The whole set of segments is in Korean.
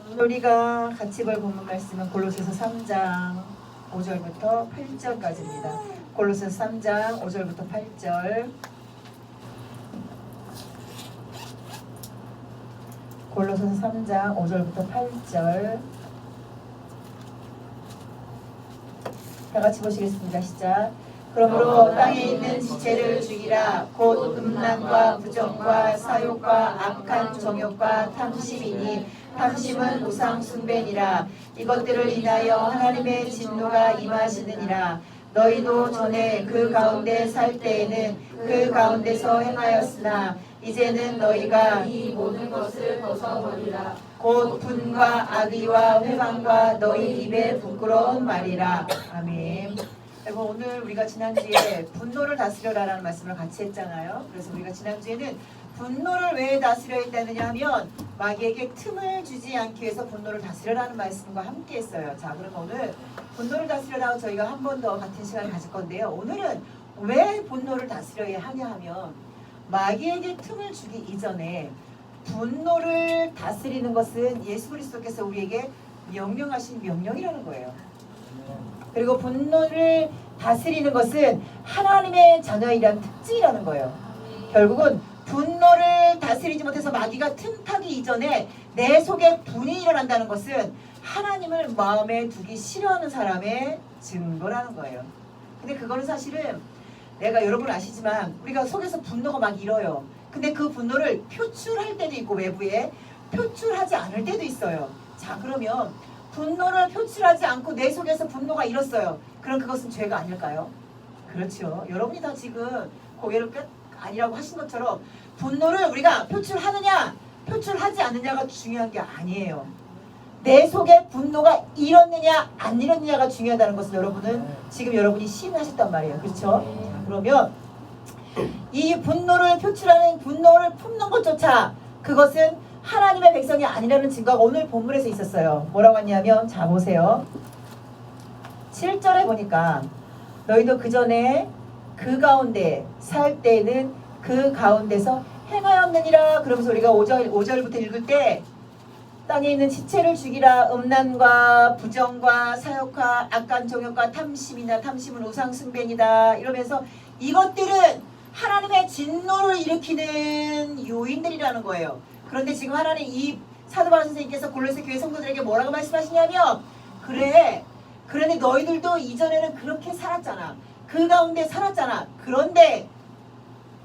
오늘 우리가 같이 볼 본문 말씀은 골로새서 3장 5절부터 8절까지입니다. 골로새서 3장 5절부터 8절. 골로새서 3장 5절부터 8절. 다 같이 보시겠습니다. 시작. 그러므로 땅에 있는 지체를 죽이라. 곧 음란과 부정과 사욕과 악한 정욕과 탐심이니 탐심은 우상 숭배니라. 이것들을 인하여 하나님의 진노가 임하시느니라. 너희도 전에 그 가운데 살 때에는 그 가운데서 행하였으나 이제는 너희가 이 모든 것을 벗어버리라. 곧 분과 악의와 회방과 너희 입에 부끄러운 말이라. 아멘. 여러분, 오늘 우리가 지난주에 분노를 다스려라라는 말씀을 같이 했잖아요. 그래서 우리가 지난주에는 분노를 왜 다스려야 했다느냐 하면 마귀에게 틈을 주지 않기 위해서 분노를 다스려라는 말씀과 함께 했어요. 자, 그럼 오늘 분노를 다스려라고 저희가 한 번 더 같은 시간을 가질 건데요. 오늘은 왜 분노를 다스려야 하냐 하면 마귀에게 틈을 주기 이전에 분노를 다스리는 것은 예수 그리스도께서 우리에게 명령하신 명령이라는 거예요. 그리고 분노를 다스리는 것은 하나님의 자녀이란 특징이라는 거예요. 결국은 분노를 다스리지 못해서 마귀가 틈타기 이전에 내 속에 분이 일어난다는 것은 하나님을 마음에 두기 싫어하는 사람의 증거라는 거예요. 근데 그거는 사실은 내가 여러분 아시지만 우리가 속에서 분노가 막 일어요. 근데 그 분노를 표출할 때도 있고 외부에 표출하지 않을 때도 있어요. 자, 그러면 분노를 표출하지 않고 내 속에서 분노가 일었어요. 그럼 그것은 죄가 아닐까요? 그렇죠. 여러분이 다 지금 고개를 끝 아니라고 하신 것처럼 분노를 우리가 표출하느냐 표출하지 않느냐가 중요한 게 아니에요. 내 속에 분노가 일었느냐 안 일었느냐가 중요하다는 것을 여러분은 지금 여러분이 시인하셨단 말이에요. 그렇죠? 자, 그러면 이 분노를 표출하는 분노를 품는 것조차 그것은 하나님의 백성이 아니라는 증거가 오늘 본문에서 있었어요. 뭐라고 했냐면 자 보세요. 7절에 보니까 너희도 그 전에 그 가운데 살 때에는 그 가운데서 행하였느니라. 그러면서 우리가 5절부터 읽을 때 땅에 있는 지체를 죽이라. 음란과 부정과 사욕과 악한 정욕과 탐심이나 탐심은 우상 숭배니다. 이러면서 이것들은 하나님의 진노를 일으키는 요인들이라는 거예요. 그런데 지금 하나님 이 사도 바울 선생님께서 골로새 교회 성도들에게 뭐라고 말씀하시냐면 그런데 너희들도 이전에는 그렇게 살았잖아. 그 가운데 살았잖아. 그런데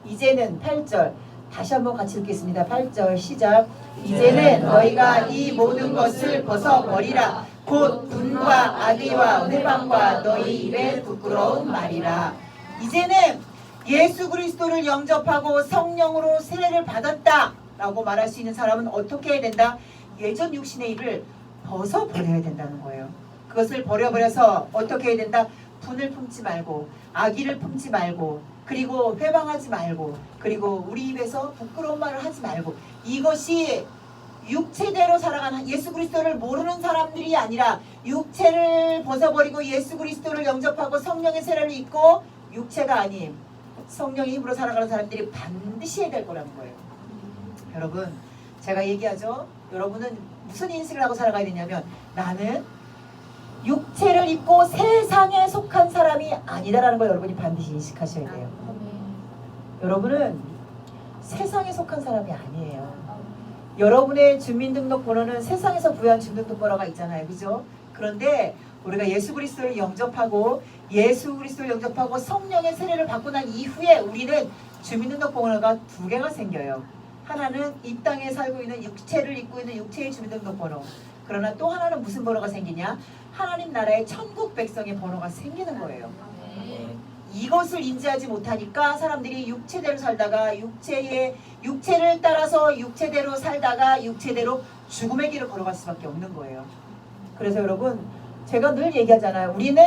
이제는 8절 다시 한번 같이 읽겠습니다. 8절 시작. 이제는 너희가 이 모든 것을 벗어버리라. 곧 분과 악의와 회방과 너희 입에 부끄러운 말이라. 이제는 예수 그리스도를 영접하고 성령으로 세례를 받았다 라고 말할 수 있는 사람은 어떻게 해야 된다? 예전 육신의 일을 벗어버려야 된다는 거예요. 그것을 버려버려서 어떻게 해야 된다? 분을 품지 말고 악의를 품지 말고 그리고 회방하지 말고 그리고 우리 입에서 부끄러운 말을 하지 말고 이것이 육체대로 살아가는 예수 그리스도를 모르는 사람들이 아니라 육체를 벗어버리고 예수 그리스도를 영접하고 성령의 세례를 입고 육체가 아닌 성령의 힘으로 살아가는 사람들이 반드시 해야 될 거라는 거예요. 여러분 제가 얘기하죠. 여러분은 무슨 인식을 하고 살아가야 되냐면 나는 육체를 입고 세상에 속한 사람이 아니다라는 걸 여러분이 반드시 인식하셔야 돼요. 여러분은 세상에 속한 사람이 아니에요. 여러분의 주민등록번호는 세상에서 부여한 주민등록번호가 있잖아요. 그죠? 그런데 우리가 예수 그리스도를 영접하고 성령의 세례를 받고 난 이후에 우리는 주민등록번호가 두 개가 생겨요. 하나는 이 땅에 살고 있는 육체를 입고 있는 육체의 주민등록번호. 그러나 또 하나는 무슨 번호가 생기냐? 하나님 나라의 천국 백성의 번호가 생기는 거예요. 이것을 인지하지 못하니까 사람들이 육체대로 살다가 육체를 따라서 육체대로 살다가 육체대로 죽음의 길을 걸어갈 수밖에 없는 거예요. 그래서 여러분 제가 늘 얘기하잖아요. 우리는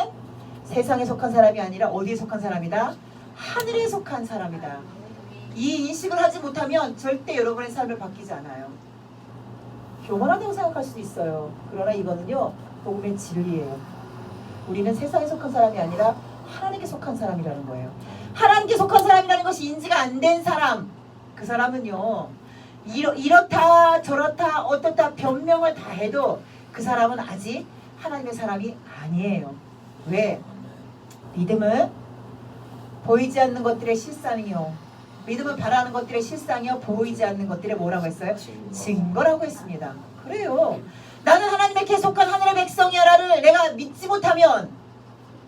세상에 속한 사람이 아니라 어디에 속한 사람이다? 하늘에 속한 사람이다. 이 인식을 하지 못하면 절대 여러분의 삶을 바뀌지 않아요. 교만하다고 생각할 수도 있어요. 그러나 이거는요 복음의 진리예요. 우리는 세상에 속한 사람이 아니라 하나님께 속한 사람이라는 거예요. 하나님께 속한 사람이라는 것이 인지가 안 된 사람, 그 사람은요 이렇다 저렇다 어떻다 변명을 다 해도 그 사람은 아직 하나님의 사람이 아니에요. 왜? 믿음은 보이지 않는 것들의 실상이요. 믿음은 바라는 것들의 실상이요. 보이지 않는 것들의 뭐라고 했어요? 증거라고 했습니다. 그래요. 나는 하나님의 계속한 하늘의 백성이야라를 내가 믿지 못하면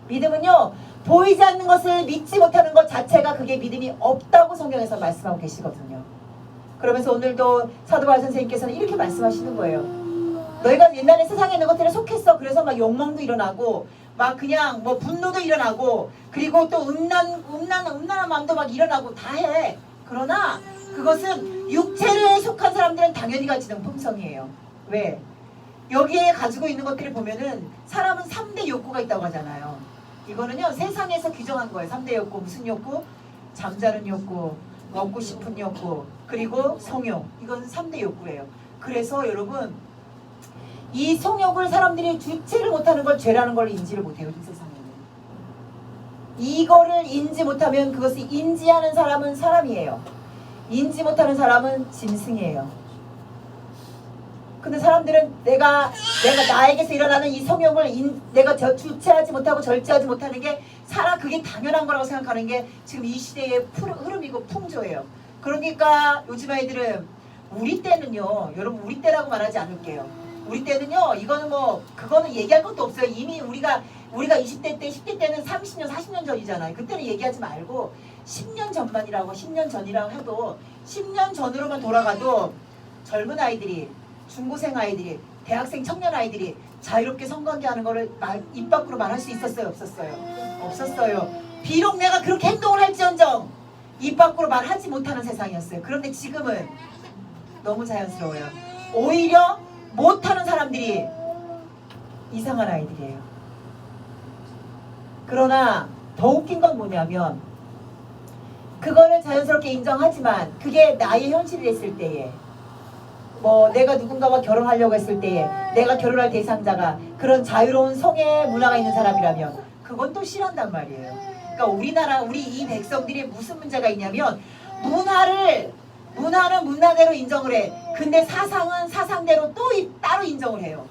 믿음은요. 보이지 않는 것을 믿지 못하는 것 자체가 그게 믿음이 없다고 성경에서 말씀하고 계시거든요. 그러면서 오늘도 사도 바울 선생님께서는 이렇게 말씀하시는 거예요. 너희가 옛날에 세상에 있는 것들에 속했어. 그래서 막 욕망도 일어나고 막 그냥 뭐 분노도 일어나고 그리고 또 음란한 마음도 막 일어나고 다 해. 그러나 그것은 육체에 속한 사람들은 당연히 가지는 품성이에요. 왜? 여기에 가지고 있는 것들을 보면은 사람은 3대 욕구가 있다고 하잖아요. 이거는요 세상에서 규정한 거예요. 3대 욕구. 무슨 욕구? 잠자는 욕구, 먹고 싶은 욕구, 그리고 성욕. 이건 3대 욕구예요. 그래서 여러분 이 성욕을 사람들이 주체를 못하는 걸 죄라는 걸 인지를 못해요. 이 세상에는. 이거를 인지 못하면 그것을 인지하는 사람은 사람이에요. 인지 못하는 사람은 짐승이에요. 근데 사람들은 내가 나에게서 일어나는 이 성욕을 내가 주체하지 못하고 절제하지 못하는 게 그게 당연한 거라고 생각하는 게 지금 이 시대의 흐름이고 풍조예요. 그러니까 요즘 아이들은 우리 때는요, 여러분 우리 때라고 말하지 않을게요. 우리 때는요, 이거는 뭐 그거는 얘기할 것도 없어요. 이미 우리가 20대 때, 10대 때는 30년, 40년 전이잖아요. 그때는 얘기하지 말고 10년 전만이라고 10년 전이라고 해도 10년 전으로만 돌아가도 젊은 아이들이 중고생 아이들이 대학생 청년 아이들이 자유롭게 성관계하는 거를 입 밖으로 말할 수 있었어요? 없었어요? 없었어요. 비록 내가 그렇게 행동을 할지언정 입 밖으로 말하지 못하는 세상이었어요. 그런데 지금은 너무 자연스러워요. 오히려 못하는 사람들이 이상한 아이들이에요. 그러나 더 웃긴 건 뭐냐면 그거를 자연스럽게 인정하지만 그게 나의 현실이 됐을 때에 뭐 내가 누군가와 결혼하려고 했을 때에 내가 결혼할 대상자가 그런 자유로운 성의 문화가 있는 사람이라면 그건 또 싫어한단 말이에요. 그러니까 우리 이 백성들이 무슨 문제가 있냐면 문화는 문화대로 인정을 해. 근데 사상은 사상대로 또 따로 인정을 해요.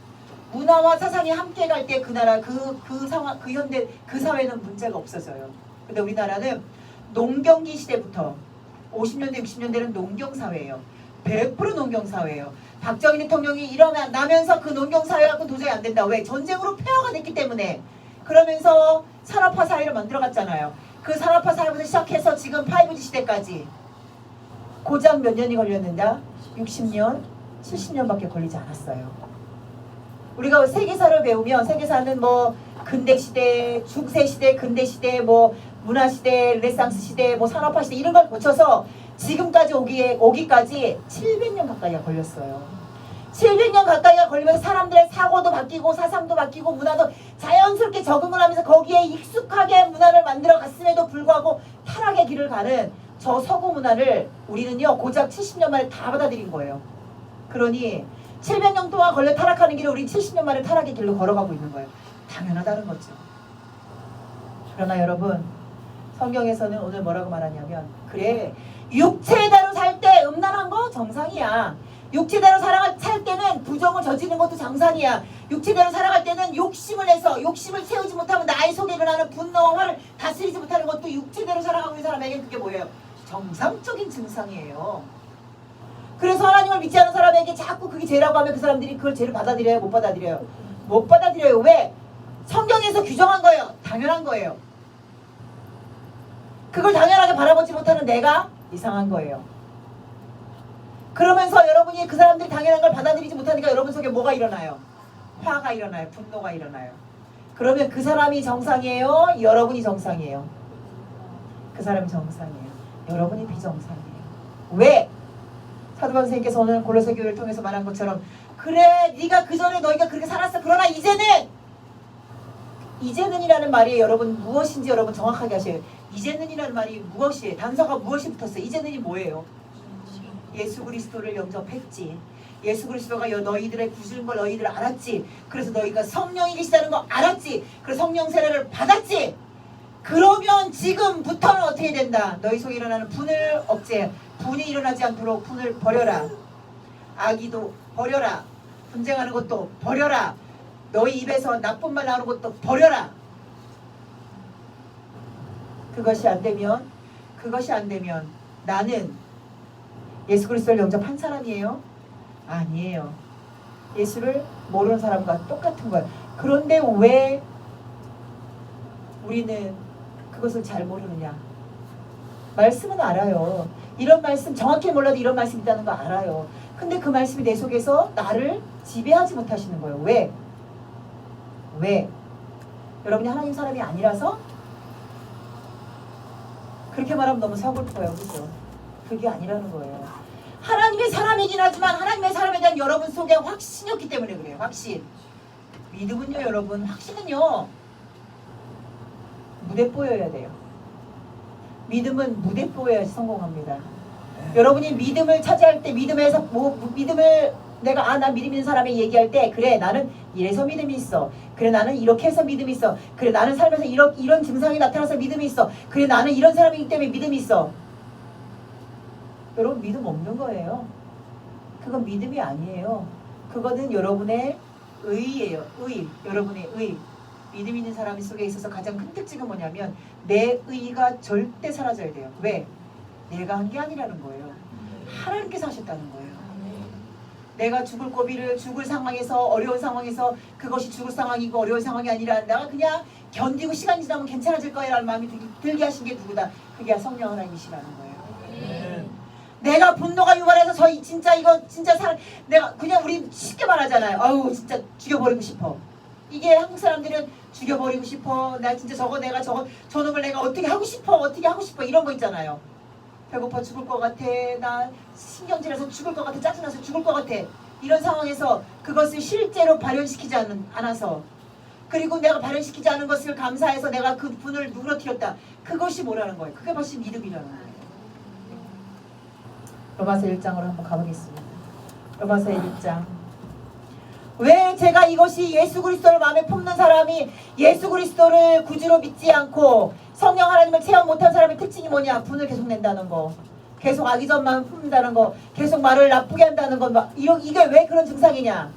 문화와 사상이 함께 갈 때 그 나라 그 상황 그 현대 그 사회는 문제가 없어져요. 근데 우리나라는 농경기 시대부터 50년대 60년대는 농경사회예요. 100% 농경사회예요. 박정희 대통령이 일어나면서 그 농경사회하고 도저히 안 된다. 왜? 전쟁으로 폐허가 됐기 때문에. 그러면서 산업화 사회를 만들어갔잖아요. 그 산업화 사회부터 시작해서 지금 5G 시대까지 고작 몇 년이 걸렸는데 60년, 70년밖에 걸리지 않았어요. 우리가 세계사를 배우면 세계사는 뭐 근대시대, 중세시대, 근대시대, 뭐 문화시대, 르네상스 시대, 뭐 산업화 시대 이런 걸 거쳐서 지금까지 오기까지 700년 가까이가 걸렸어요. 700년 가까이가 걸리면서 사람들의 사고도 바뀌고 사상도 바뀌고 문화도 자연스럽게 적응을 하면서 거기에 익숙하게 문화를 만들어 갔음에도 불구하고 타락의 길을 가는 저 서구 문화를 우리는요 고작 70년 만에 다 받아들인 거예요. 그러니 700년 동안 걸려 타락하는 길을 우리 70년 만에 타락의 길로 걸어가고 있는 거예요. 당연하다는 거죠. 그러나 여러분 성경에서는 오늘 뭐라고 말하냐면 그래 육체대로 살 때 음란한 거 정상이야. 육체대로 살 때는 부정을 저지르는 것도 정상이야. 육체대로 살아갈 때는 욕심을 내서 욕심을 채우지 못하면 나의 속에 일어나는 분노와 화를 다스리지 못하는 것도 육체대로 살아가고 있는 사람에게 그게 뭐예요? 정상적인 증상이에요. 그래서 하나님을 믿지 않는 사람에게 자꾸 그게 죄라고 하면 그 사람들이 그걸 죄를 받아들여요? 못 받아들여요? 못 받아들여요. 왜? 성경에서 규정한 거예요. 당연한 거예요. 그걸 당연하게 바라보지 못하는 내가 이상한 거예요. 그러면서 여러분이 그 사람들이 당연한 걸 받아들이지 못하니까 여러분 속에 뭐가 일어나요? 화가 일어나요. 분노가 일어나요. 그러면 그 사람이 정상이에요? 여러분이 정상이에요? 그 사람이 정상이에요. 여러분이 비정상이에요. 왜? 사도 바울 선생님께서 오늘 골로새 교회를 통해서 말한 것처럼 그래 네가 그전에 너희가 그렇게 살았어. 그러나 이제는이라는 말이 여러분 무엇인지 여러분 정확하게 하셔요. 이제는이라는 말이 무엇이에요? 단서가 무엇이 붙었어요? 이제는이 뭐예요? 예수 그리스도를 영접했지. 예수 그리스도가 너희들의 구주인 걸 너희들 알았지. 그래서 너희가 성령이 계시다는 거 알았지. 그래서 성령 세례를 받았지. 그러면 지금부터는 어떻게 된다? 너희 속에 일어나는 분을 억제해. 분이 일어나지 않도록 분을 버려라. 악의도 버려라. 분쟁하는 것도 버려라. 너희 입에서 나쁜 말 나오는 것도 버려라. 그것이 안 되면 나는 예수 그리스도를 영접한 사람이에요? 아니에요. 예수를 모르는 사람과 똑같은 거예요. 그런데 왜 우리는 그것을 잘 모르느냐? 말씀은 알아요. 이런 말씀 정확히 몰라도 이런 말씀이 있다는 거 알아요. 근데 그 말씀이 내 속에서 나를 지배하지 못하시는 거예요. 왜? 여러분이 하나님 사람이 아니라서? 그렇게 말하면 너무 서글퍼요. 그죠? 그게 아니라는 거예요. 하나님의 사람이긴 하지만 하나님의 사람에 대한 여러분 속에 확신이 없기 때문에 그래요. 확신. 믿음은요 여러분, 확신은요 무대 보여야 돼요. 믿음은 무대 보여야지 성공합니다. 여러분이 믿음을 차지할 때 믿음에서 믿음을 내가 나 믿음 있는 사람이 얘기할 때 그래 나는 이래서 믿음이 있어. 그래 나는 이렇게 해서 믿음이 있어. 그래 나는 살면서 이런 증상이 나타나서 믿음이 있어. 그래 나는 이런 사람이기 때문에 믿음이 있어. 여러분 믿음 없는 거예요. 그건 믿음이 아니에요. 그거는 여러분의 의예요. 여러분의 의. 믿음 있는 사람 속에 있어서 가장 큰 특징은 뭐냐면 내 의가 절대 사라져야 돼요. 왜? 내가 한 게 아니라는 거예요. 하나님께서 하셨다는 거예요. 내가 죽을 고비를 죽을 상황에서 어려운 상황에서 그것이 죽을 상황이고 어려운 상황이 아니라 내가 그냥 견디고 시간이 지나면 괜찮아질 거야라는 마음이 들게 하신 게 누구다? 그게 성령 하나님이시라는 거예요. 내가 분노가 유발해서 진짜 사람 내가 그냥 우리 쉽게 말하잖아요. 아우 진짜 죽여버리고 싶어. 이게 한국 사람들은 죽여버리고 싶어. 나 진짜 내가 저놈을 내가 어떻게 하고 싶어 이런 거 있잖아요. 배고파 죽을 것 같아. 나 신경질나서 죽을 것 같아. 짜증나서 죽을 것 같아. 이런 상황에서 그것을 실제로 발현시키지 않아서 그리고 내가 발현시키지 않은 것을 감사해서 내가 그 분을 누그러뜨렸다. 그것이 뭐라는 거예요? 그게 벌써 믿음이라는 거예요. 로마서 1장으로 한번 가보겠습니다. 로마서 1장. 왜 제가 이것이 예수 그리스도를 마음에 품는 사람이 예수 그리스도를 구주로 믿지 않고 성령 하나님을 체험 못한 사람의 특징이 뭐냐? 분을 계속 낸다는 거. 계속 악의적만 품는다는 거. 계속 말을 나쁘게 한다는 거. 이게 왜 그런 증상이냐?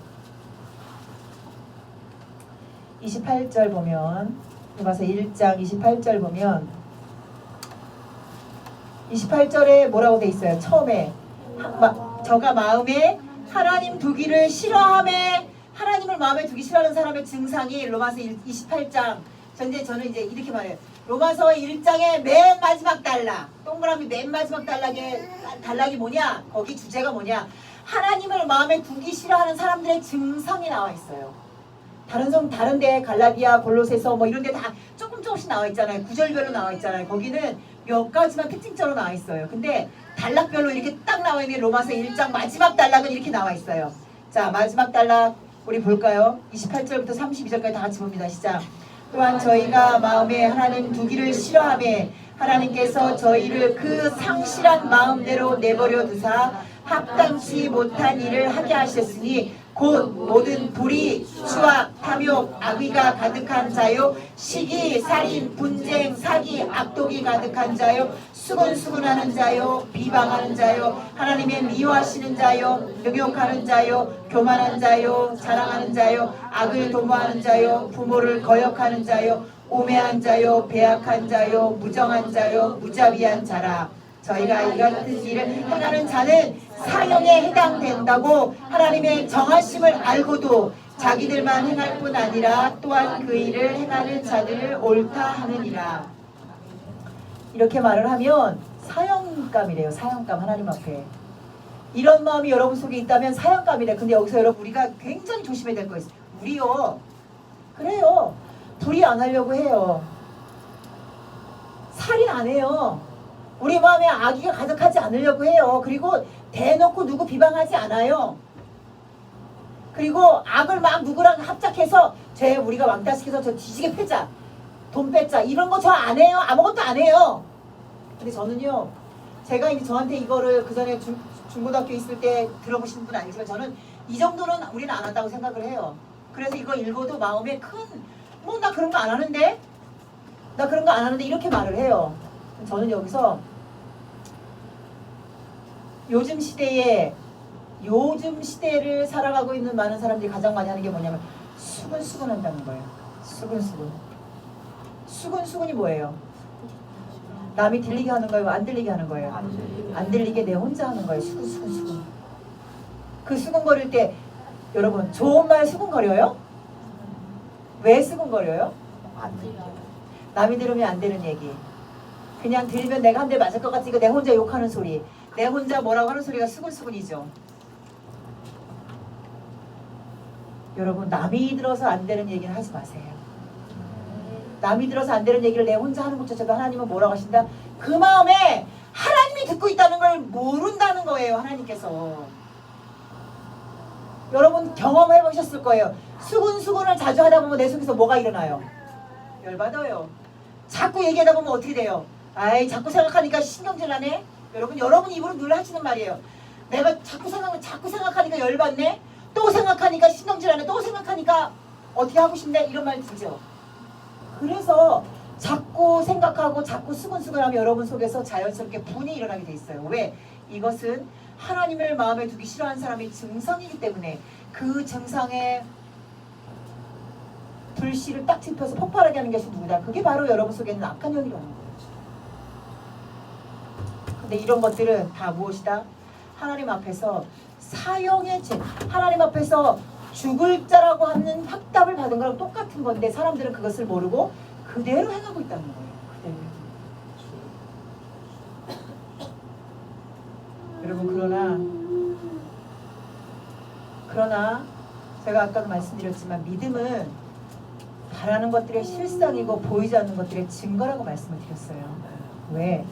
28절 보면 로마서 1장 28절 보면 28절에 뭐라고 돼 있어요? 처음에 저가 마음에 하나님 두기를 싫어함에 하나님을 마음에 두기 싫어하는 사람의 증상이 로마서 28장 저는 이제 이렇게 말해요. 로마서 1장의 맨 마지막 단락 동그라미 맨 마지막 단락이 뭐냐? 거기 주제가 뭐냐? 하나님을 마음에 두기 싫어하는 사람들의 증상이 나와 있어요. 다른데 갈라디아, 골로새서 뭐 이런데 다 조금씩 나와 있잖아요. 구절별로 나와 있잖아요. 거기는 몇 가지만 특징적으로 나와 있어요. 근데 단락별로 이렇게 딱 나와 있는 로마서 1장 마지막 단락은 이렇게 나와 있어요. 자, 마지막 단락 우리 볼까요? 28절부터 32절까지 다 같이 봅니다. 시작. 또한 저희가 마음에 하나님 두기를 싫어하며 하나님께서 저희를 그 상실한 마음대로 내버려 두사 합당치 못한 일을 하게 하셨으니 곧 모든 불의, 추악, 탐욕, 악의가 가득한 자요 시기, 살인, 분쟁, 사기, 악독이 가득한 자요 수군수군하는 자요 비방하는 자요 하나님의 미워하시는 자요 능욕하는 자요 교만한 자요 자랑하는 자요 악을 도모하는 자요 부모를 거역하는 자요 오매한 자요 배악한 자요 무정한 자요 무자비한 자라. 저희가 이 같은 일을 행하는 자는 사형에 해당된다고 하나님의 정하심을 알고도 자기들만 행할 뿐 아니라 또한 그 일을 행하는 자들을 옳다 하느니라. 이렇게 말을 하면 사형감이래요. 사형감. 하나님 앞에 이런 마음이 여러분 속에 있다면 사형감이래. 근데 여기서 여러분 우리가 굉장히 조심해야 될 거 있어요. 우리요 그래요 불의 안 하려고 해요. 살인 안 해요. 우리 마음에 악의가 가득하지 않으려고 해요. 그리고 대놓고 누구 비방하지 않아요. 그리고 악을 막 누구랑 합작해서 우리가 왕따시켜서 저 뒤지게 패자, 돈 뺏자 이런 거 저 안 해요. 아무것도 안 해요. 근데 저는요, 제가 이제 저한테 이거를 그 전에 중고등학교 있을 때 들어보신 분은 아니지만 저는 이 정도는 우리는 안 한다고 생각을 해요. 그래서 이거 읽어도 마음에 나 그런 거 안 하는데? 나 그런 거 안 하는데 이렇게 말을 해요. 저는 여기서 요즘 시대에 요즘 시대를 살아가고 있는 많은 사람들이 가장 많이 하는 게 뭐냐면 수근수근 한다는 거예요. 수근수근. 수근수근이 뭐예요? 남이 들리게 하는 거예요? 안 들리게 하는 거예요? 안 들리게 내 혼자 하는 거예요. 수근수근. 그 수근거릴 때 여러분 좋은 말 수근거려요? 왜 수근거려요? 남이 들으면 안 되는 얘기. 그냥 들으면 내가 한 대 맞을 것 같으니까 내 혼자 욕하는 소리. 내 혼자 뭐라고 하는 소리가 수근수근이죠. 여러분 남이 들어서 안 되는 얘기는 하지 마세요. 남이 들어서 안 되는 얘기를 내 혼자 하는 것조차도 하나님은 뭐라고 하신다? 그 마음에 하나님이 듣고 있다는 걸 모른다는 거예요. 하나님께서. 여러분 경험해 보셨을 거예요. 수근수근을 자주 하다 보면 내 속에서 뭐가 일어나요? 열받아요. 자꾸 얘기하다 보면 어떻게 돼요? 아이 자꾸 생각하니까 신경질 나네. 여러분 입으로 늘 하시는 말이에요. 내가 자꾸 생각하니까 열받네. 또 생각하니까 신경질 나네. 또 생각하니까 어떻게 하고 싶네. 이런 말 들죠. 그래서 자꾸 생각하고 자꾸 수근수근하면 여러분 속에서 자연스럽게 분이 일어나게 돼 있어요. 왜? 이것은 하나님을 마음에 두기 싫어하는 사람의 증상이기 때문에 그 증상에 불씨를 딱 짚어서 폭발하게 하는 것이 누구다? 그게 바로 여러분 속에 있는 악한 영이라는 거예요. 근데 이런 것들은 다 무엇이다? 하나님 앞에서 사형의 죄, 하나님 앞에서 죽을 자라고 하는 확답을 받은 거랑 똑같은 건데 사람들은 그것을 모르고 그대로 행하고 있다는 거예요. 그대로. 여러분 그러나 제가 아까도 말씀드렸지만 믿음은 바라는 것들의 실상이고 보이지 않는 것들의 증거라고 말씀을 드렸어요. 왜?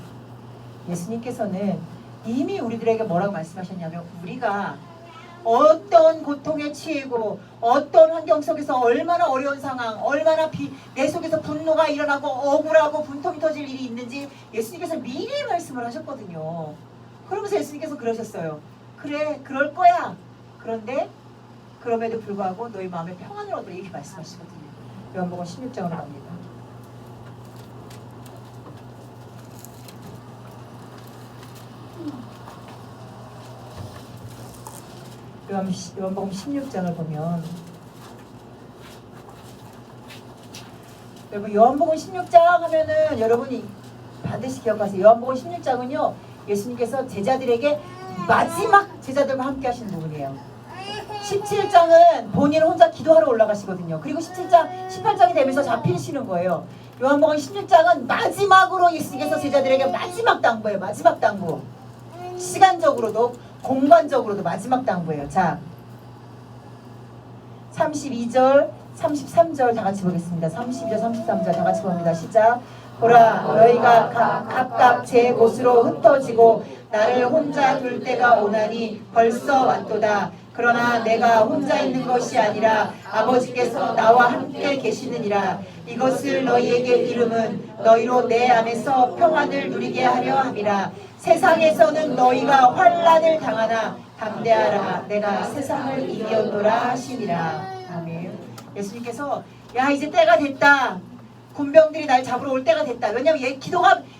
예수님께서는 이미 우리들에게 뭐라고 말씀하셨냐면 우리가 어떤 고통에 치이고 어떤 환경 속에서 얼마나 어려운 상황, 얼마나 내 속에서 분노가 일어나고 억울하고 분통이 터질 일이 있는지 예수님께서 미리 말씀을 하셨거든요. 그러면서 예수님께서 그러셨어요. 그래, 그럴 거야. 그런데 그럼에도 불구하고 너희 마음에 평안을 얻으라 이렇게 말씀하시거든요. 요한복음 16장으로 갑니다. 요한복음 16장을 보면 여러분 요한복음 16장 하면은 여러분이 반드시 기억하세요. 요한복음 16장은요 예수님께서 제자들에게 마지막 제자들과 함께 하시는 부분이에요. 17장은 본인 혼자 기도하러 올라가시거든요. 그리고 17장, 18장이 되면서 잡히시는 거예요. 요한복음 16장은 마지막으로 예수님께서 제자들에게 마지막 당부예요. 마지막 당부. 시간적으로도 공간적으로도 마지막 당부예요. 자, 32절, 33절 다 같이 보겠습니다. 32절, 33절 다 같이 봅니다. 시작. 보라, 너희가 각각 제 곳으로 흩어지고 나를 혼자 둘 때가 오나니 벌써 왔도다. 그러나 내가 혼자 있는 것이 아니라 아버지께서 나와 함께 계시느니라. 이것을 너희에게 이름은 너희로 내 안에서 평안을 누리게 하려 함이라. 세상에서는 너희가 환난을 당하나 담대하라. 내가 세상을 이겼노라 하시니라. 아멘. 예수님께서 야 이제 때가 됐다. 군병들이 날 잡으러 올 때가 됐다. 왜냐하면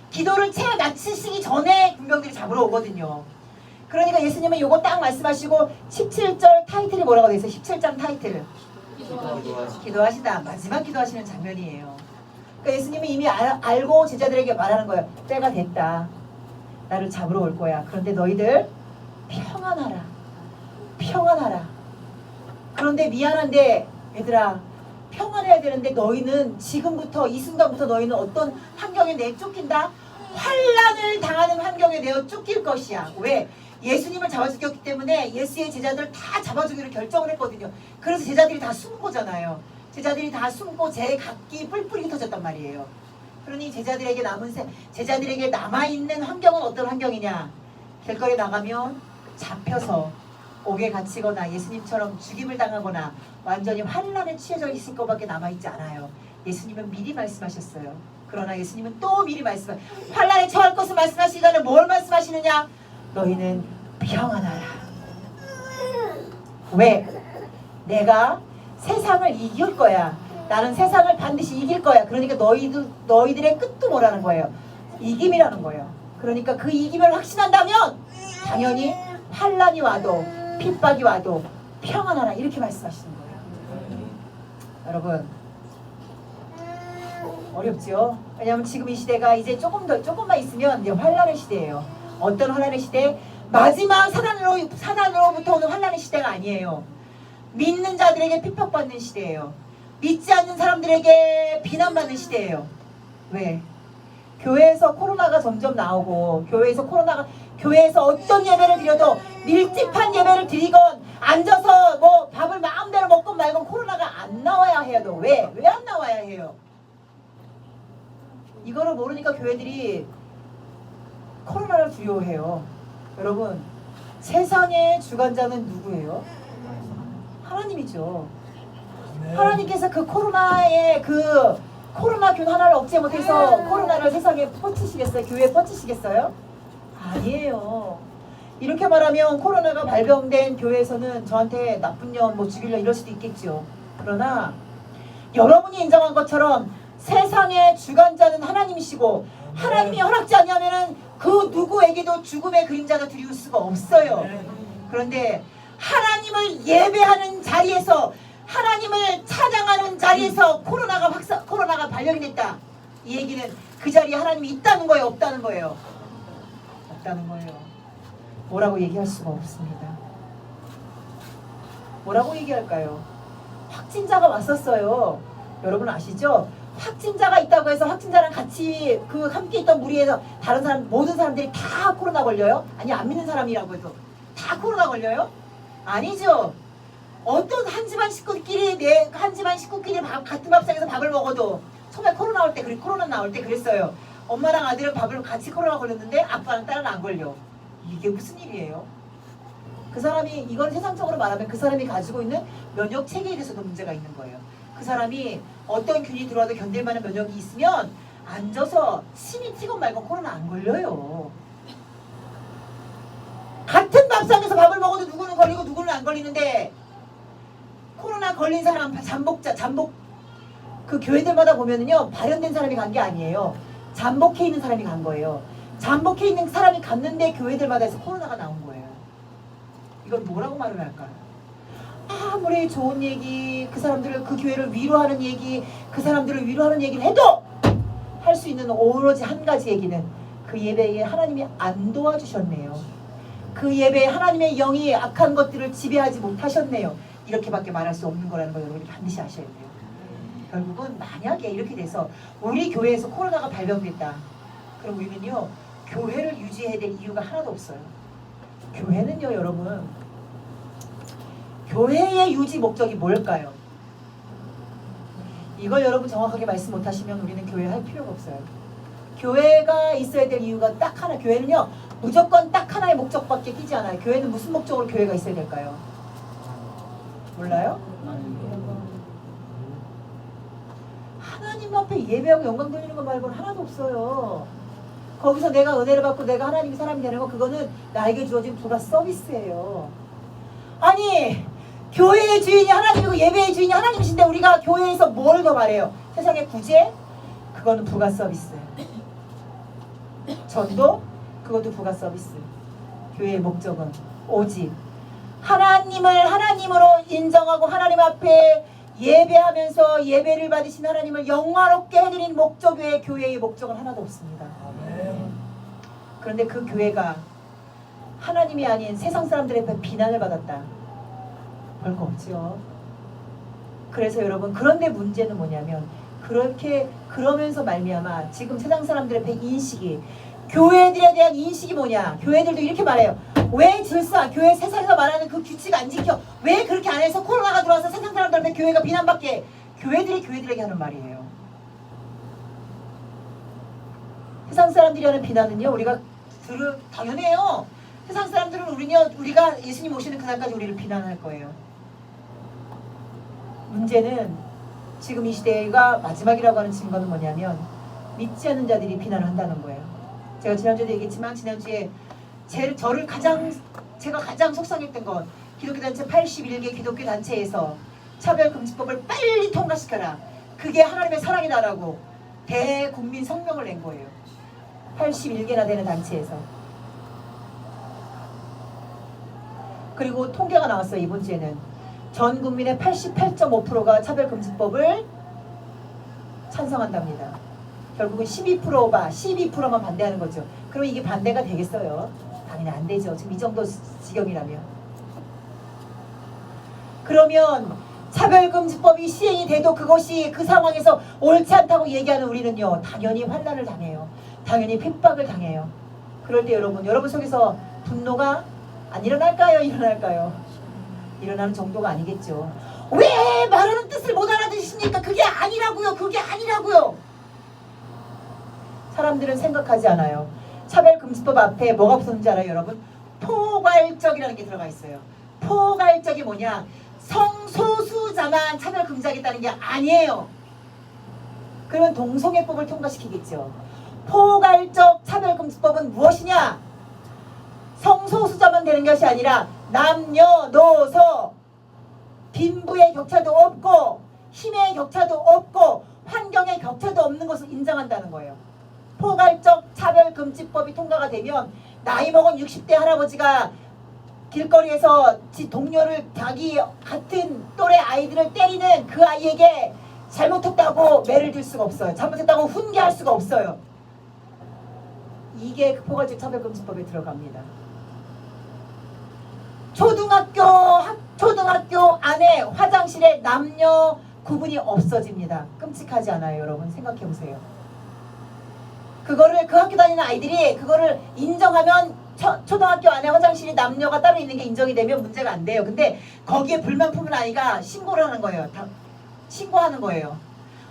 기도를 채 마치시기 전에 군병들이 잡으러 오거든요. 그러니까 예수님은 요거 딱 말씀하시고 17절 타이틀이 뭐라고 돼 있어요? 17장 타이틀. 기도하시다. 마지막 기도하시는 장면이에요. 그러니까 예수님은 이미 알고 제자들에게 말하는 거예요. 때가 됐다. 나를 잡으러 올 거야. 그런데 너희들 평안하라. 평안하라. 그런데 미안한데 얘들아 평안해야 되는데 너희는 지금부터 이 순간부터 너희는 어떤 환경에 내쫓긴다? 환난을 당하는 환경에 내어 쫓길 것이야. 왜? 예수님을 잡아 죽였기 때문에 예수의 제자들 다 잡아주기로 결정을 했거든요. 그래서 제자들이 다 숨은 거잖아요. 제자들이 다 숨고 제 각기 뿔뿔이 흩어졌단 말이에요. 그러니 제자들에게 남아있는 환경은 어떤 환경이냐? 길거리에 나가면 잡혀서 옥에 갇히거나 예수님처럼 죽임을 당하거나 완전히 환난에 취해져 있을 것밖에 남아있지 않아요. 예수님은 미리 말씀하셨어요. 그러나 예수님은 또 미리 환난에 처할 것을 말씀하시기 전에 뭘 말씀하시느냐? 너희는 평안하라. 왜? 내가 세상을 이길 거야. 나는 세상을 반드시 이길 거야. 그러니까 너희들의 끝도 뭐라는 거예요? 이김이라는 거예요. 그러니까 그 이김을 확신한다면 당연히 환난이 와도 핍박이 와도 평안하라 이렇게 말씀하시는 거예요. 여러분 어렵죠? 왜냐하면 지금 이 시대가 이제 조금만 있으면 이제 환란의 시대예요. 어떤 환란의 시대? 마지막 사단으로부터 오는 환란의 시대가 아니에요. 믿는 자들에게 핍박받는 시대예요. 믿지 않는 사람들에게 비난받는 시대예요. 왜? 교회에서 코로나가 점점 나오고 교회에서 어떤 예배를 드려도 밀집한 예배를 드리건 앉아서 뭐 밥을 마음대로 먹건 말건 코로나가 안 나와야 해요. 왜? 왜 안 나와야 해요? 이거를 모르니까 교회들이 코로나를 두려워해요. 여러분 세상의 주관자는 누구예요? 하나님이죠. 하나님께서 그 코로나의 코로나균 하나를 억제 못해서 코로나를 세상에 퍼치시겠어요? 교회에 퍼치시겠어요? 아니에요. 이렇게 말하면 코로나가 발병된 교회에서는 저한테 나쁜 년 뭐 죽일려 이럴 수도 있겠죠. 그러나 여러분이 인정한 것처럼 세상의 주관자는 하나님이시고 하나님이 허락지 않으면은 그 누구에게도 죽음의 그림자가 두려울 수가 없어요. 그런데 하나님을 예배하는 자리에서 하나님을 찬양하는 자리에서 코로나가 발령이 됐다. 이 얘기는 그 자리에 하나님이 있다는 거예요, 없다는 거예요? 없다는 거예요. 뭐라고 얘기할 수가 없습니다. 뭐라고 얘기할까요? 확진자가 왔었어요. 여러분 아시죠? 확진자가 있다고 해서 확진자랑 같이 함께 있던 무리에서 모든 사람들이 다 코로나 걸려요? 아니 안 믿는 사람이라고 해도 다 코로나 걸려요? 아니죠. 어떤 한 집안 식구끼리 같은 밥상에서 밥을 먹어도 처음에 코로나 나올 때 그랬어요. 엄마랑 아들은 밥을 같이 코로나 걸렸는데 아빠랑 딸은 안 걸려. 이게 무슨 일이에요? 그 사람이 이건 세상적으로 말하면 그 사람이 가지고 있는 면역 체계에 대해서도 문제가 있는 거예요. 그 사람이 어떤 균이 들어와도 견딜 만한 면역이 있으면 앉아서 침이 튀건 말건 코로나 안 걸려요. 같은 밥상에서 밥을 먹어도 누구는 걸리고 누구는 안 걸리는데 코로나 걸린 사람 그 교회들마다 보면은요 발현된 사람이 간 게 아니에요. 잠복해 있는 사람이 간 거예요. 잠복해 있는 사람이 갔는데 교회들마다 해서 코로나가 나온 거예요. 이건 뭐라고 말을 할까요? 아무리 좋은 얘기, 그 교회를 위로하는 얘기, 그 사람들을 위로하는 얘기를 해도 할 수 있는 오로지 한 가지 얘기는 그 예배에 하나님이 안 도와주셨네요. 그 예배에 하나님의 영이 악한 것들을 지배하지 못하셨네요. 이렇게밖에 말할 수 없는 거라는 걸 여러분이 반드시 아셔야 돼요. 결국은 만약에 이렇게 돼서 우리 교회에서 코로나가 발병됐다. 그럼 우리는요 교회를 유지해야 될 이유가 하나도 없어요. 교회는요 여러분 교회의 유지 목적이 뭘까요? 이걸 여러분 정확하게 말씀 못하시면 우리는 교회 할 필요가 없어요. 교회가 있어야 될 이유가 딱 하나. 교회는요 무조건 딱 하나의 목적밖에 끼지 않아요. 교회는 무슨 목적으로 교회가 있어야 될까요? 몰라요? 하나님 앞에 예배하고 영광 돌리는 거 말고는 하나도 없어요. 거기서 내가 은혜를 받고 내가 하나님의 사람이 되는 거 그거는 나에게 주어진 부가 서비스예요. 아니 교회의 주인이 하나님이고 예배의 주인이 하나님이신데 우리가 교회에서 뭘 더 말해요? 세상의 구제? 그거는 부가 서비스. 전도? 그것도 부가 서비스. 교회의 목적은 오직 하나님을 하나님으로 인정하고 하나님 앞에 예배하면서 예배를 받으신 하나님을 영화롭게 해드린 목적 외에 교회의 목적은 하나도 없습니다. 그런데 그 교회가 하나님이 아닌 세상 사람들의 비난을 받았다. 별거 없죠. 그래서 여러분 그런데 문제는 뭐냐면 그러면서 말미암아 지금 세상 사람들의 인식이 교회들에 대한 인식이 뭐냐. 교회들도 이렇게 말해요. 왜 교회 세상에서 말하는 그 규칙 안 지켜? 왜 그렇게 안 해서 코로나가 들어와서 세상 사람들한테 교회가 비난받게? 교회들에게 하는 말이에요. 세상 사람들이 하는 비난은요 우리가 당연해요. 세상 사람들은 우리가 예수님 오시는 그날까지 우리를 비난할 거예요. 문제는 지금 이 시대가 마지막이라고 하는 증거는 뭐냐면 믿지 않는 자들이 비난을 한다는 거예요. 제가 지난주에도 얘기했지만 지난주에 제가 가장 속상했던 건 기독교 단체 81개 기독교 단체에서 차별금지법을 빨리 통과시켜라. 그게 하나님의 사랑이다라고 대국민 성명을 낸 거예요. 81개나 되는 단체에서. 그리고 통계가 나왔어요. 이번 주에는 전 국민의 88.5%가 차별금지법을 찬성한답니다. 결국은 12%만 반대하는 거죠. 그럼 이게 반대가 되겠어요? 당연히 안 되죠. 지금 이 정도 지경이라면. 그러면 차별금지법이 시행이 돼도 그것이 그 상황에서 옳지 않다고 얘기하는 우리는요, 당연히 환난을 당해요. 당연히 핍박을 당해요. 그럴 때 여러분 속에서 분노가 안 일어날까요? 일어날까요? 일어나는 정도가 아니겠죠. 왜 말하는 뜻을 못 알아듣으십니까? 그게 아니라고요. 그게 아니라고요. 사람들은 생각하지 않아요. 차별금지법 앞에 뭐가 붙었는지 알아요, 여러분? 포괄적이라는 게 들어가 있어요. 포괄적이 뭐냐? 성소수자만 차별금지하겠다는 게 아니에요. 그러면 동성애법을 통과시키겠죠. 포괄적 차별금지법은 무엇이냐? 성소수자만 되는 것이 아니라 남녀노소 빈부의 격차도 없고 힘의 격차도 없고 환경의 격차도 없는 것을 인정한다는 거예요. 포괄적 차별금지법이 통과가 되면 나이 먹은 60대 할아버지가 길거리에서 지 동료를 자기 같은 또래 아이들을 때리는 그 아이에게 잘못했다고 매를 들 수가 없어요. 잘못했다고 훈계할 수가 없어요. 이게 그 포괄적 차별금지법에 들어갑니다. 초등학교 안에 화장실에 남녀 구분이 없어집니다. 끔찍하지 않아요, 여러분? 생각해 보세요. 그거를 그 학교 다니는 아이들이 그거를 인정하면 초등학교 안에 화장실이 남녀가 따로 있는 게 인정이 되면 문제가 안 돼요. 근데 거기에 불만 품은 아이가 신고를 하는 거예요. 신고하는 거예요.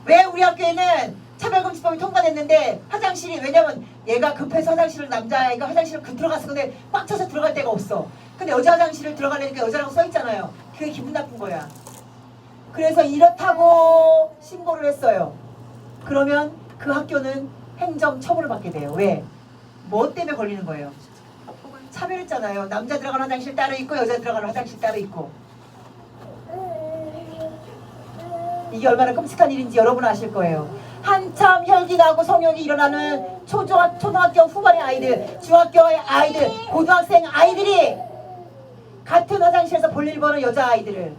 왜 우리 학교에는 차별금지법이 통과됐는데 화장실이, 왜냐면 얘가 급해서 화장실을, 남자아이가 화장실을 들어갔어. 근데 꽉 차서 들어갈 데가 없어. 근데 여자 화장실을 들어가려니까 여자라고 써있잖아요. 그게 기분 나쁜 거야. 그래서 이렇다고 신고를 했어요. 그러면 그 학교는 행정 처벌을 받게 돼요. 왜? 뭐 때문에 걸리는 거예요? 차별했잖아요. 남자 들어가는 화장실 따로 있고 여자 들어가는 화장실 따로 있고. 이게 얼마나 끔찍한 일인지 여러분 아실 거예요. 한참 혈기 나고 성욕이 일어나는 초등학교 후반의 아이들, 중학교의 아이들, 고등학생 아이들이 같은 화장실에서 볼일 보는 여자아이들을,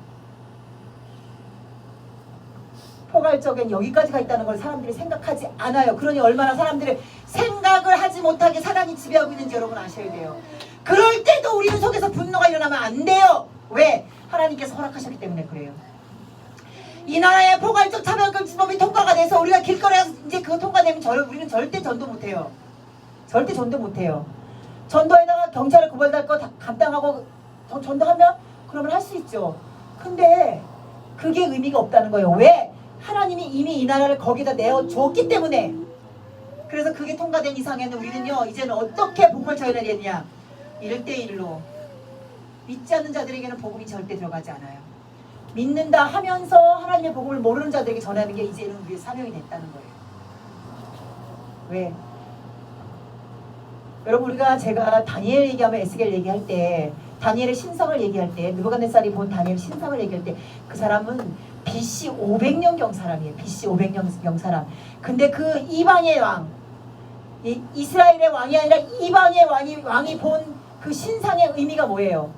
포괄적인 여기까지가 있다는 걸 사람들이 생각하지 않아요. 그러니 얼마나 사람들이 생각을 하지 못하게 사단이 지배하고 있는지 여러분 아셔야 돼요. 그럴 때도 우리는 속에서 분노가 일어나면 안 돼요. 왜? 하나님께서 허락하셨기 때문에 그래요. 이 나라의 포괄적 차별금지법이 통과가 돼서 우리가 길거리에서 이제 그거 통과되면 우리는 절대 전도 못해요. 절대 전도 못해요. 전도에다가 경찰에 고발될 거 다 감당하고 전도하면 그러면 할 수 있죠. 근데 그게 의미가 없다는 거예요. 왜? 하나님이 이미 이 나라를 거기다 내어줬기 때문에. 그래서 그게 통과된 이상에는 우리는요, 이제는 어떻게 복음을 전해야 되느냐? 1대1로. 믿지 않는 자들에게는 복음이 절대 들어가지 않아요. 믿는다 하면서 하나님의 복음을 모르는 자들에게 전하는 게 이제는 우리의 사명이 됐다는 거예요. 왜? 여러분, 제가 다니엘 얘기하면 에스겔 얘기할 때, 다니엘의 신상을 얘기할 때, 느부갓네살이 본 다니엘 신상을 얘기할 때, 그 사람은 BC 500년경 사람이에요. BC 500년경 사람. 근데 그 이방의 왕, 이스라엘의 왕이 아니라 이방의 왕이 본 그 신상의 의미가 뭐예요?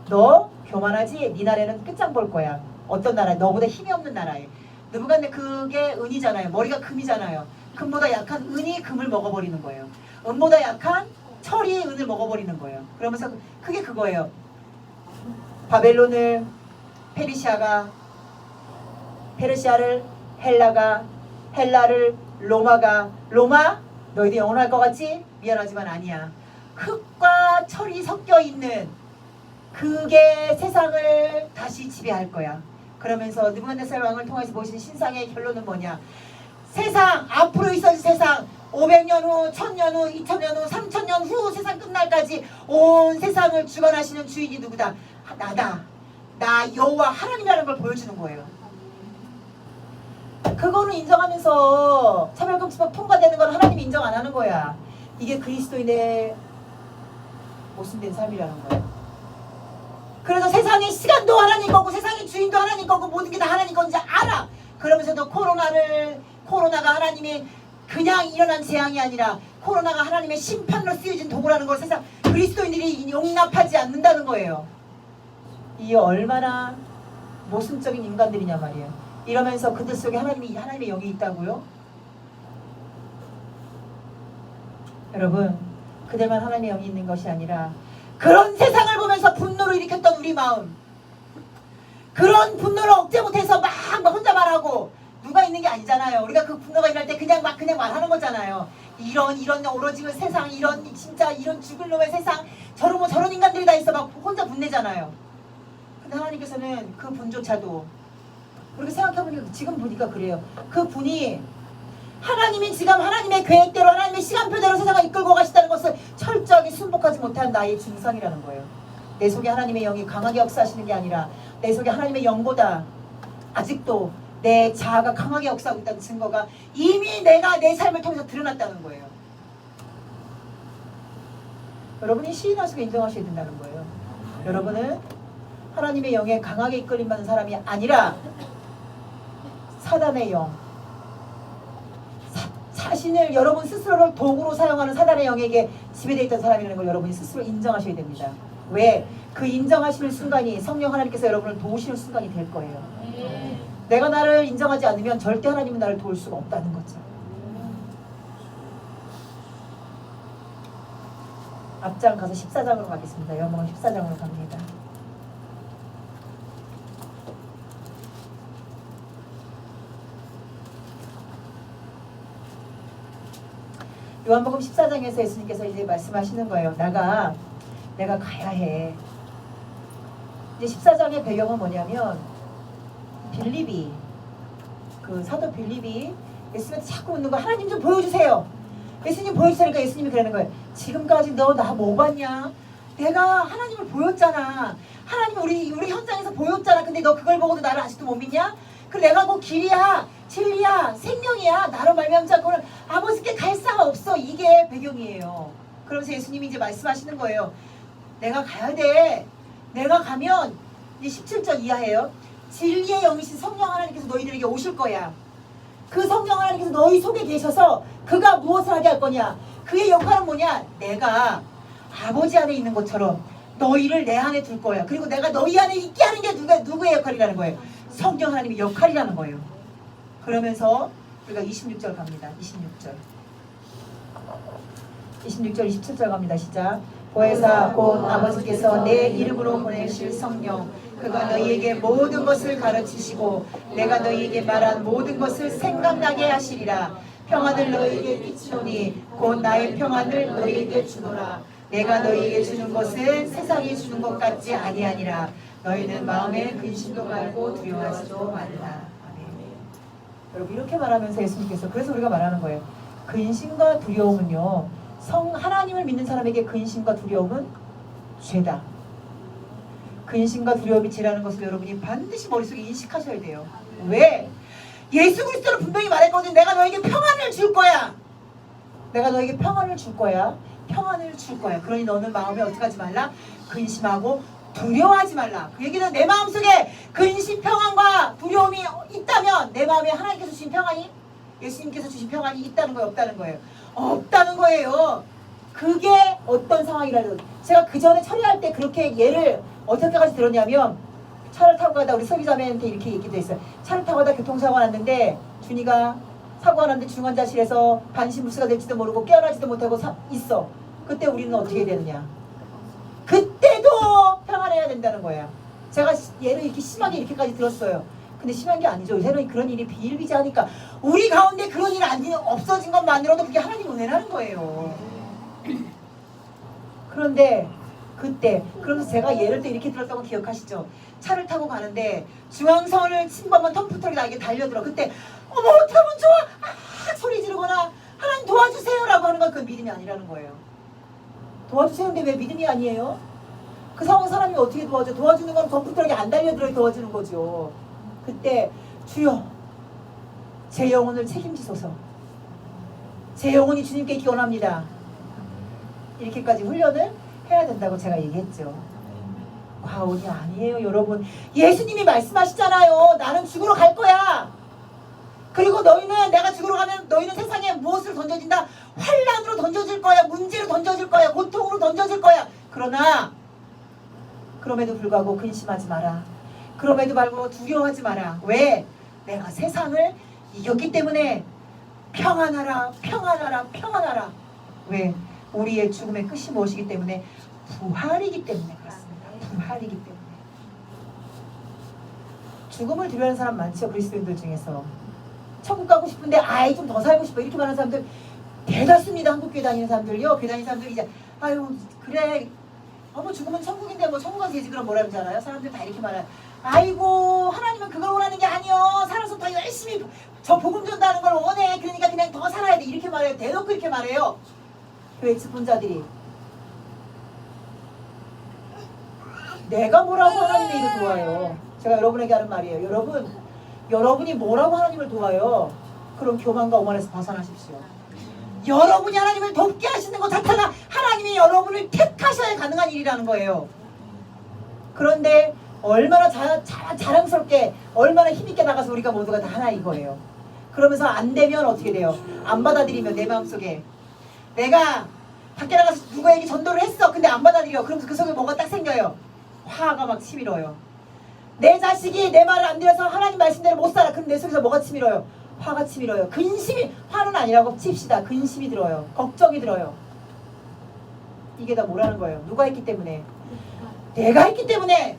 너 교만하지? 네 나라는 끝장 볼 거야. 어떤 나라? 너보다 힘이 없는 나라에. 느부갓네 그게 은이잖아요. 머리가 금이잖아요. 금보다 약한 은이 금을 먹어버리는 거예요. 은보다 약한 철이 은을 먹어버리는 거예요. 그러면서 그게 그거예요. 바벨론을 페르시아를 헬라가, 헬라를 로마가, 로마 너희들 영원할 것 같지? 미안하지만 아니야. 흙과 철이 섞여 있는 그게 세상을 다시 지배할 거야. 그러면서 느부갓네살 왕을 통해서 보신 신상의 결론은 뭐냐? 세상, 앞으로 있어질 세상, 500년 후, 1000년 후, 2000년 후, 3000년 후 세상 끝날까지 온 세상을 주관하시는 주인이 누구다? 나다. 나 여호와 하나님이라는 걸 보여주는 거예요. 그거는 인정하면서 차별금지법 통과되는 건 하나님이 인정 안 하는 거야. 이게 그리스도인의 모순된 삶이라는 거예요. 그래서 세상의 시간도 하나님 거고 세상의 주인도 하나님 거고 모든 게 다 하나님 건지 알아. 그러면서도 코로나가 하나님의 그냥 일어난 재앙이 아니라 코로나가 하나님의 심판으로 쓰여진 도구라는 걸 세상 그리스도인들이 용납하지 않는다는 거예요. 이 얼마나 모순적인 인간들이냐 말이에요. 이러면서 그들 속에 하나님의 영이 있다고요? 여러분, 그들만 하나님의 영이 있는 것이 아니라 그런 세상을 보면서 분노를 일으켰던 우리 마음, 그런 분노를 억제 못해서 막 혼자 말하고, 누가 있는 게 아니잖아요. 우리가 그 분노가 일어날 때 그냥 말하는 거잖아요. 이런 오로지는 세상, 진짜 이런 죽을 놈의 세상, 저런 인간들이 다 있어 막 혼자 분내잖아요. 근데 하나님께서는 그 분조차도, 우리가 생각해보니까 지금 보니까 그래요. 그 분이 하나님이 지금 하나님의 계획대로 하나님의 시간표대로 세상을 이끌고 가시다는 것을 철저하게 순복하지 못한 나의 증상이라는 거예요. 내 속에 하나님의 영이 강하게 역사하시는 게 아니라 내 속에 하나님의 영보다 아직도 내 자아가 강하게 역사하고 있다는 증거가 이미 내가 내 삶을 통해서 드러났다는 거예요. 여러분이 시인하시고 인정하셔야 된다는 거예요. 여러분은 하나님의 영에 강하게 이끌림받는 사람이 아니라 사단의 영, 자신을 여러분 스스로를 도구로 사용하는 사단의 영에게 지배되어 있던 사람이라는 걸 여러분이 스스로 인정하셔야 됩니다. 왜? 그 인정하시는 순간이 성령 하나님께서 여러분을 도우시는 순간이 될 거예요. 내가 나를 인정하지 않으면 절대 하나님은 나를 도울 수가 없다는 거죠. 앞장 가서 14장으로 가겠습니다. 요한복음 14장으로 갑니다. 요한복음 14장에서 예수님께서 이제 말씀하시는 거예요. 내가 가야 해. 이제 14장의 배경은 뭐냐면 빌립이, 그 사도 빌립이 예수님한테 자꾸 묻는 거, 하나님 좀 보여주세요. 예수님 보여주세요니까 예수님이 그러는 거예요. 지금까지 너 나 뭐 봤냐? 내가 하나님을 보였잖아. 하나님 우리 현장에서 보였잖아. 근데 너 그걸 보고도 나를 아직도 못 믿냐? 그 내가 뭐 길이야, 진리야, 생명이야. 나로 말미암지 않고는 아버지께 갈 사가 없어. 이게 배경이에요. 그러면서 예수님이 이제 말씀하시는 거예요. 내가 가야 돼. 내가 가면 이제 17절 이하예요. 진리의 영이신 성령 하나님께서 너희들에게 오실 거야. 그 성령 하나님께서 너희 속에 계셔서 그가 무엇을 하게 할 거냐? 그의 역할은 뭐냐? 내가 아버지 안에 있는 것처럼 너희를 내 안에 둘 거야. 그리고 내가 너희 안에 있게 하는 게 누구의 역할이라는 거예요? 성령 하나님의 역할이라는 거예요. 그러면서 우리가 26절 갑니다. 26절 27절 갑니다. 시작. 보혜사 곧 아버지께서 내 이름으로 보내실 성령, 그가 너희에게 모든 것을 가르치시고 내가 너희에게 말한 모든 것을 생각나게 하시리라. 평안을 너희에게 끼치노니 곧 나의 평안을 너희에게 주노라. 내가 너희에게 주는 것은 세상이 주는 것 같지 아니하니라. 너희는 마음에 근심도 말고 두려워하지도 말라. 아멘. 여러분, 이렇게 말하면서 예수님께서, 그래서 우리가 말하는 거예요. 근심과 두려움은요, 하나님을 믿는 사람에게 근심과 두려움은 죄다. 근심과 두려움이 죄라는 것을 여러분이 반드시 머릿속에 인식하셔야 돼요. 왜? 예수 그리스도는 분명히 말했거든. 내가 너에게 평안을 줄 거야. 내가 너에게 평안을 줄 거야. 평안을 줄 거야. 그러니 너는 마음에 어떻게 하지 말라? 근심하고 두려워하지 말라. 그 얘기는 내 마음속에 근심, 평안과 두려움이 있다면 내 마음에 하나님께서 주신 평안이, 예수님께서 주신 평안이 있다는 거예요? 없다는 거예요? 없다는 거예요. 그게 어떤 상황이라도. 제가 그 전에 처리할 때 그렇게 예를 어떻게까지 들었냐면, 차를 타고 가다 우리 서기자매한테 이렇게 얘기도 했어요. 차를 타고 가다 교통사고가 났는데 준이가 사고가 났는데 중환자실에서 반신불수가 될지도 모르고 깨어나지도 못하고 있어. 그때 우리는 어떻게 되느냐? 그때도 평안해야 된다는 거예요. 제가 예를 이렇게 심하게 이렇게까지 들었어요. 근데 심한 게 아니죠. 요새는 그런 일이 비일비재하니까 우리 가운데 그런 일이 없어진 것만으로도 그게 하나님 은혜라는 거예요. 그런데 그때, 그러면서 제가 예를 또 이렇게 들었다고 기억하시죠? 차를 타고 가는데 중앙선을 침범한 텀프트럭이 나에게 달려들어. 그때 어머 어떻게 하면 좋아? 아, 소리 지르거나 하나님 도와주세요 라고 하는 건 그건 믿음이 아니라는 거예요. 도와주세요인데 왜 믿음이 아니에요? 그 상황 사람이 어떻게 도와줘? 도와주는 건 덤프트럭이 안 달려들어 도와주는 거죠. 그때 주여 제 영혼을 책임지소서. 제 영혼이 주님께 있기 원합니다. 이렇게까지 훈련을 해야 된다고 제가 얘기했죠. 과언이 아니에요, 여러분. 예수님이 말씀하시잖아요. 나는 죽으러 갈 거야. 그리고 너희는, 내가 죽으러 가면 너희는 세상에 무엇으로 던져진다? 환난으로 던져질 거야. 문제로 던져질 거야. 고통으로 던져질 거야. 그러나 그럼에도 불구하고 근심하지 마라. 그럼에도 불구하고 두려워하지 마라. 왜? 내가 세상을 이겼기 때문에 평안하라, 평안하라, 평안하라. 왜? 우리의 죽음의 끝이 무엇이기 때문에? 부활이기 때문에 그렇습니다. 부활이기 때문에. 죽음을 두려워하는 사람 많죠. 그리스도인들 중에서. 천국 가고 싶은데 아이 좀 더 살고 싶어 이렇게 말하는 사람들 대다수입니다. 한국교회 다니는 사람들요. 교회 다니는 사람들이 이제 아유 그래 뭐 죽으면 천국인데 뭐 천국 가서 되지 그럼 뭐라 그러잖아요. 사람들 다 이렇게 말해요. 아이고 하나님은 그걸 원하는 게 아니요. 살아서 더 열심히 저 복음 전다는 걸 원해. 그러니까 그냥 더 살아야 돼. 이렇게 말해요. 대놓고 이렇게 말해요. 교회 직분자들이. 내가 뭐라고 하나님의 일을 도와요. 제가 여러분에게 하는 말이에요. 여러분이 뭐라고 하나님을 도와요? 그런 교만과 오만에서 벗어나십시오. 여러분이 하나님을 돕게 하시는 것 자체가 하나님이 여러분을 택하셔야 가능한 일이라는 거예요. 그런데 얼마나 자랑스럽게 얼마나 힘있게 나가서 우리가 모두가 다 하나 이거예요. 그러면서 안 되면 어떻게 돼요? 안 받아들이면 내 마음속에 내가 밖에 나가서 누구에게 전도를 했어. 근데 안 받아들여. 그러면서 그 속에 뭐가 딱 생겨요. 화가 막 치밀어요. 내 자식이 내 말을 안 들어서 하나님 말씀대로 못 살아. 그럼 내 속에서 뭐가 치밀어요? 화가 치밀어요. 근심이, 화는 아니라고 칩시다. 근심이 들어요. 걱정이 들어요. 이게 다 뭐라는 거예요? 누가 했기 때문에? 내가 했기 때문에.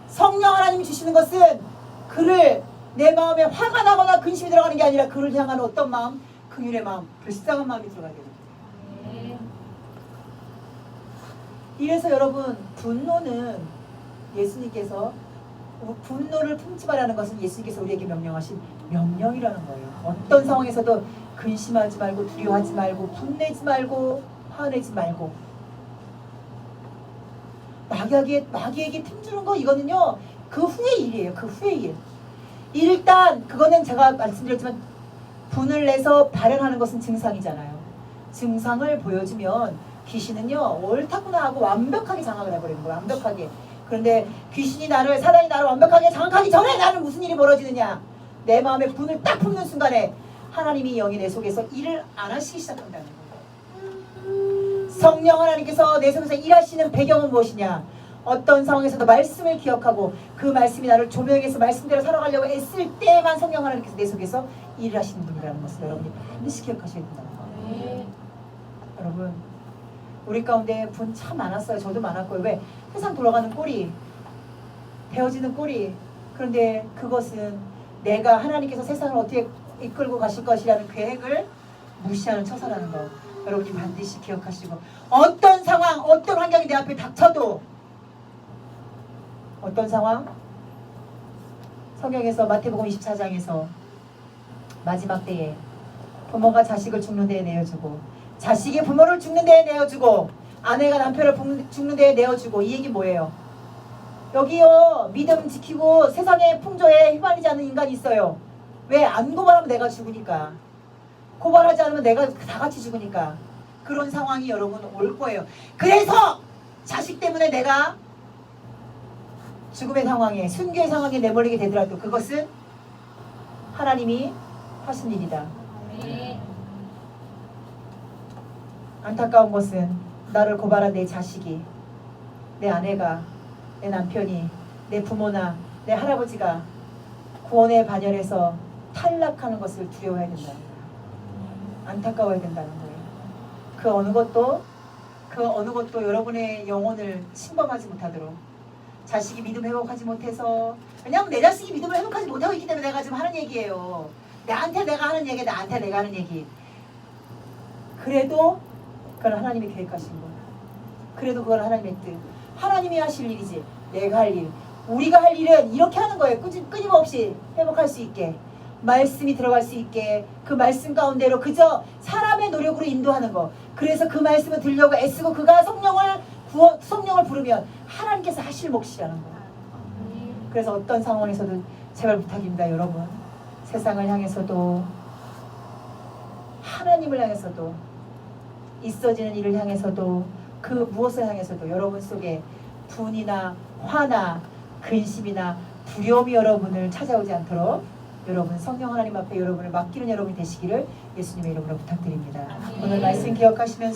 성령 하나님이 주시는 것은 그를 내 마음에 화가 나거나 근심이 들어가는 게 아니라 그를 향한 어떤 마음? 긍휼의 마음, 불쌍한 마음이 들어가게 됩니다. 이래서 여러분 분노는 예수님께서 분노를 품지 말라는 것은 예수님께서 우리에게 명령하신 명령이라는 거예요. 어떤 상황에서도 근심하지 말고 두려워하지 말고 분내지 말고 화내지 말고 마귀에게 틈주는 거 이거는요 그 후의 일이에요. 그 후의 일. 일단 그거는 제가 말씀드렸지만 분을 내서 발현하는 것은 증상이잖아요. 증상을 보여주면 귀신은요 옳다구나 하고 완벽하게 장악을 해버리는 거예요. 완벽하게. 그런데 사단이 나를 완벽하게 장악하기 전에 나는 무슨 일이 벌어지느냐. 내 마음에 분을 딱 품는 순간에 하나님이 영이 내 속에서 일을 안 하시기 시작한다는 거예요. 성령 하나님께서 내 속에서 일하시는 배경은 무엇이냐. 어떤 상황에서도 말씀을 기억하고 그 말씀이 나를 조명해서 말씀대로 살아가려고 애쓸 때만 성령 하나님께서 내 속에서 일을 하시는 분이라는 것을 여러분이 반드시 기억하셔야 된다는 거예요. 여러분 우리 가운데 분 참 많았어요. 저도 많았고요. 왜? 세상 돌아가는 꼴이 되어지는 꼴이. 그런데 그것은 내가 하나님께서 세상을 어떻게 이끌고 가실 것이라는 계획을 무시하는 처사라는 거 여러분이 반드시 기억하시고 어떤 상황 어떤 환경이 내 앞에 닥쳐도 어떤 상황? 성경에서 마태복음 24장에서 마지막 때에 부모가 자식을 죽는 데에 내어주고 자식이 부모를 죽는 데에 내어주고 아내가 남편을 죽는 데에 내어주고 이 얘기 뭐예요? 여기요 믿음 지키고 세상의 풍조에 휘말리지 않는 인간이 있어요. 왜? 안 고발하면 내가 죽으니까. 고발하지 않으면 내가 다 같이 죽으니까. 그런 상황이 여러분 올 거예요. 그래서 자식 때문에 내가 죽음의 상황에 순교의 상황에 내몰리게 되더라도 그것은 하나님이 하신 일이다. 안타까운 것은 나를 고발한 내 자식이 내 아내가 내 남편이 내 부모나 내 할아버지가 구원의 반열에서 탈락하는 것을 두려워해야 된다는 거예요. 안타까워야 된다는 거예요. 그 어느 것도 여러분의 영혼을 침범하지 못하도록 자식이 믿음 회복하지 못해서 왜냐하면 내 자식이 믿음을 회복하지 못하고 있기 때문에 내가 지금 하는 얘기예요. 나한테 내가 하는 얘기 나한테 내가 하는 얘기. 그래도 그건 하나님이 계획하신 거. 그래도 그건 하나님의 뜻. 하나님이 하실 일이지 내가 할 일. 우리가 할 일은 이렇게 하는 거예요. 끊임없이 회복할 수 있게. 말씀이 들어갈 수 있게 그 말씀 가운데로 그저 사람의 노력으로 인도하는 거. 그래서 그 말씀을 들려고 애쓰고 그가 성령을 부르면 하나님께서 하실 몫이라는 거. 그래서 어떤 상황에서도 제발 부탁입니다. 여러분 세상을 향해서도 하나님을 향해서도 있어지는 일을 향해서도 그 무엇을 향해서도 여러분 속에 분이나 화나 근심이나 두려움이 여러분을 찾아오지 않도록 여러분 성령 하나님 앞에 여러분을 맡기는 여러분이 되시기를 예수님의 이름으로 부탁드립니다. 오늘 말씀 기억하시면서